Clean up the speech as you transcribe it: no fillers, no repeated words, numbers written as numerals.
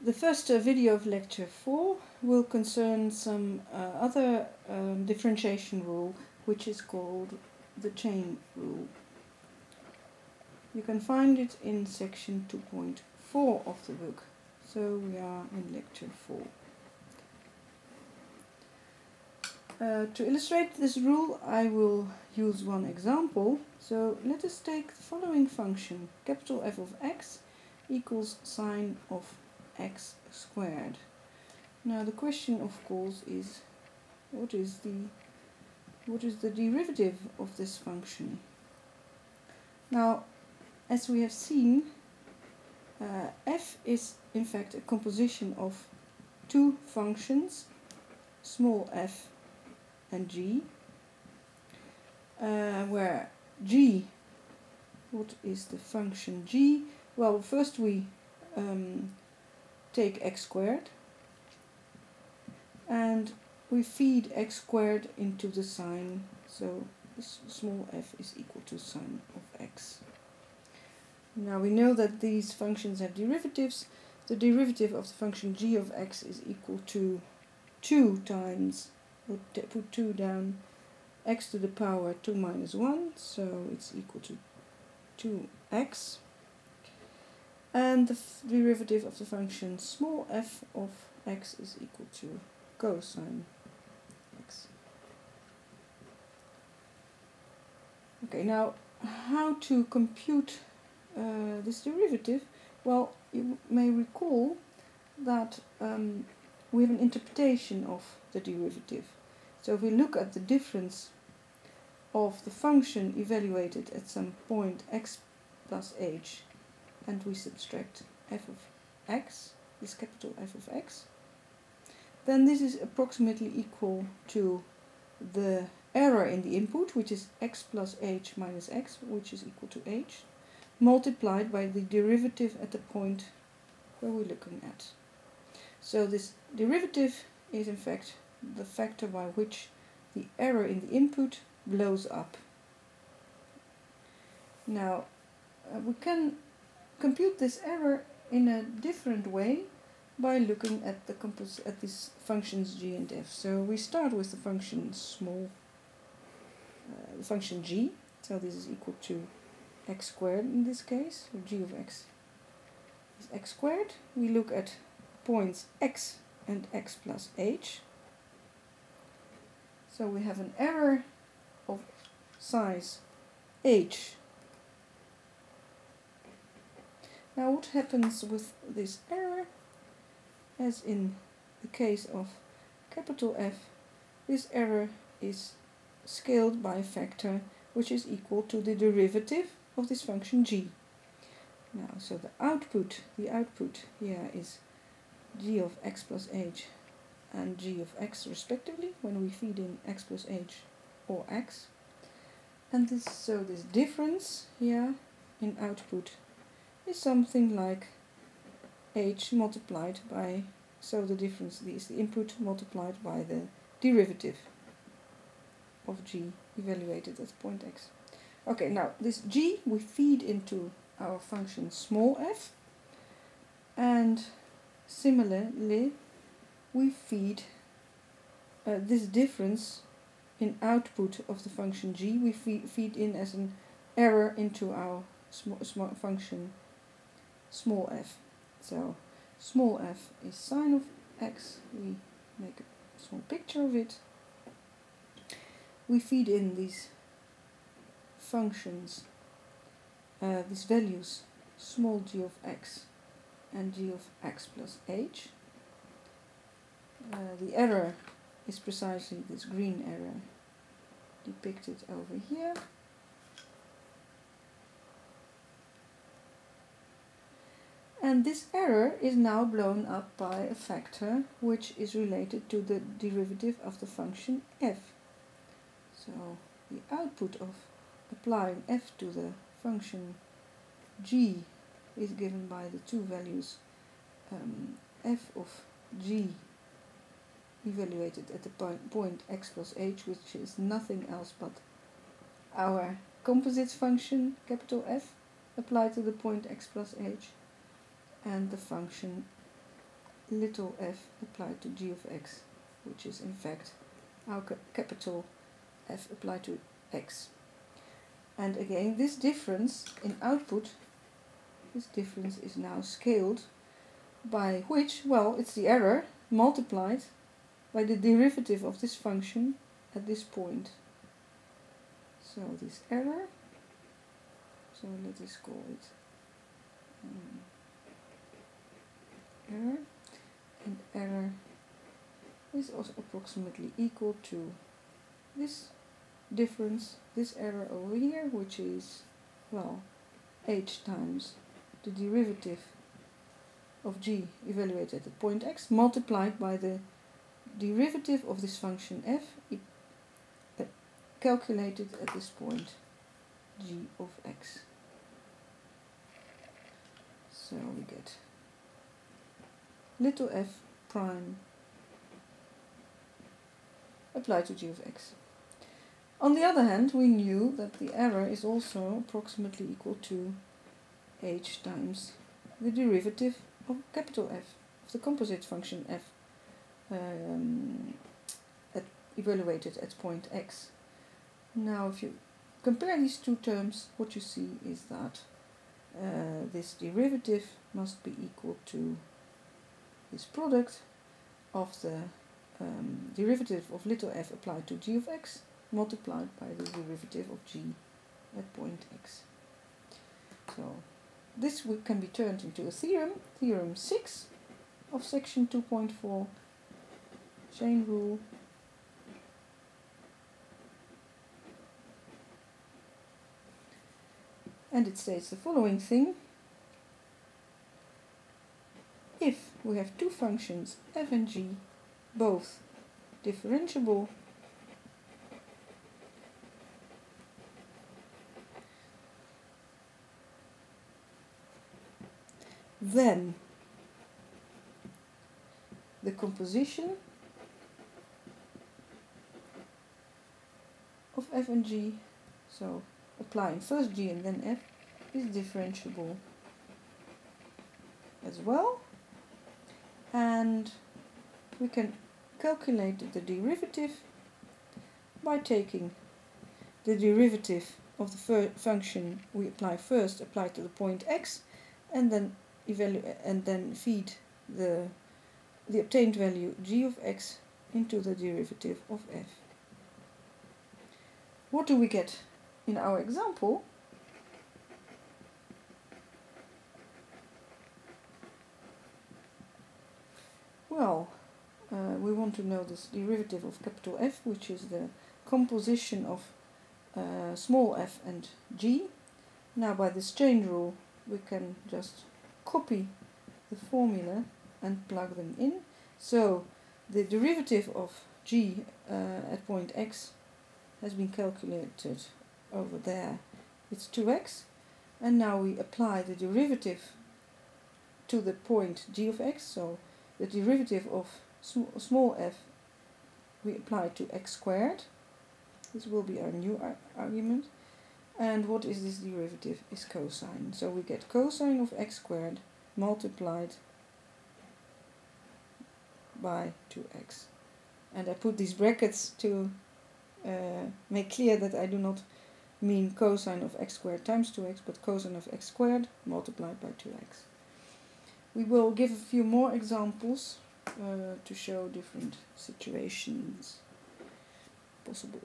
The first video of lecture 4 will concern some other differentiation rule, which is called the chain rule. You can find it in section 2.4 of the book, so we are in lecture 4. To illustrate this rule, I will use one example. So let us take the following function, capital F of x equals sine of x squared. Now the question, of course, is what is the derivative of this function? Now, as we have seen, f is in fact a composition of two functions, small f and g, where g, what is the function g? Well, first we take x squared and we feed x squared into the sign, so this small f is equal to sine of x. Now we know that these functions have derivatives. The derivative of the function g of x is equal to 2 times, we'll put 2 down, x to the power 2 minus 1, so it's equal to 2x. And the derivative of the function small f of x is equal to cosine x. Okay, now how to compute this derivative? Well, you may recall that we have an interpretation of the derivative. So if we look at the difference of the function evaluated at some point x plus h, and we subtract f of x, this capital F of x, then this is approximately equal to the error in the input, which is x plus h minus x, which is equal to h, multiplied by the derivative at the point where we're looking at. So this derivative is in fact the factor by which the error in the input blows up. Now we can compute this error in a different way by looking at these functions g and f. So we start with the function the function g. So this is equal to x squared in this case. So g of x is x squared. We look at points x and x plus h. So we have an error of size h. Now what happens with this error? As in the case of capital F, this error is scaled by a factor which is equal to the derivative of this function g. Now, so the output here is g of x plus h and g of x respectively, when we feed in x plus h or x. And this difference here in output is something like h multiplied by, so the difference is the input multiplied by the derivative of g evaluated at point x. Okay, now this g we feed into our function small f, and similarly we feed this difference in output of the function g, we feed in as an error into our function small f. So small f is sine of x, we make a small picture of it. We feed in these functions, these values, small g of x and g of x plus h. The error is precisely this green error depicted over here. And this error is now blown up by a factor which is related to the derivative of the function f. So the output of applying f to the function g is given by the two values f of g evaluated at the point x plus h, which is nothing else but our composite function capital F applied to the point x plus h, and the function little f applied to g of x, which is in fact our capital F applied to x. And again, this difference in output, this difference is now scaled by which, well, it's the error multiplied by the derivative of this function at this point. So this error, so let us call it error, and error is also approximately equal to this difference, this error over here, which is, well, h times the derivative of g evaluated at point x multiplied by the derivative of this function f calculated at this point g of x. So we get little f prime applied to g of x. On the other hand, we knew that the error is also approximately equal to h times the derivative of capital F, of the composite function f evaluated at point x. Now if you compare these two terms, what you see is that this derivative must be equal to this product of the derivative of little f applied to g of x multiplied by the derivative of g at point x. So this can be turned into a theorem, theorem 6 of section 2.4, chain rule. And it states the following thing: if we have two functions f and g, both differentiable, then the composition of f and g, so applying first g and then f, is differentiable as well. And we can calculate the derivative by taking the derivative of the function we apply first, applied to the point x, and then feed the obtained value g of x into the derivative of f. What do we get in our example? Well, we want to know this derivative of capital F, which is the composition of small f and g. Now by this chain rule we can just copy the formula and plug them in. So the derivative of g at point x has been calculated over there. It's 2x, and now we apply the derivative to the point g of x. So the derivative of small f we apply to x squared. This will be our new argument. And what is this derivative? Is cosine. So we get cosine of x squared multiplied by 2x. And I put these brackets to make clear that I do not mean cosine of x squared times 2x, but cosine of x squared multiplied by 2x. We will give a few more examples to show different situations possible.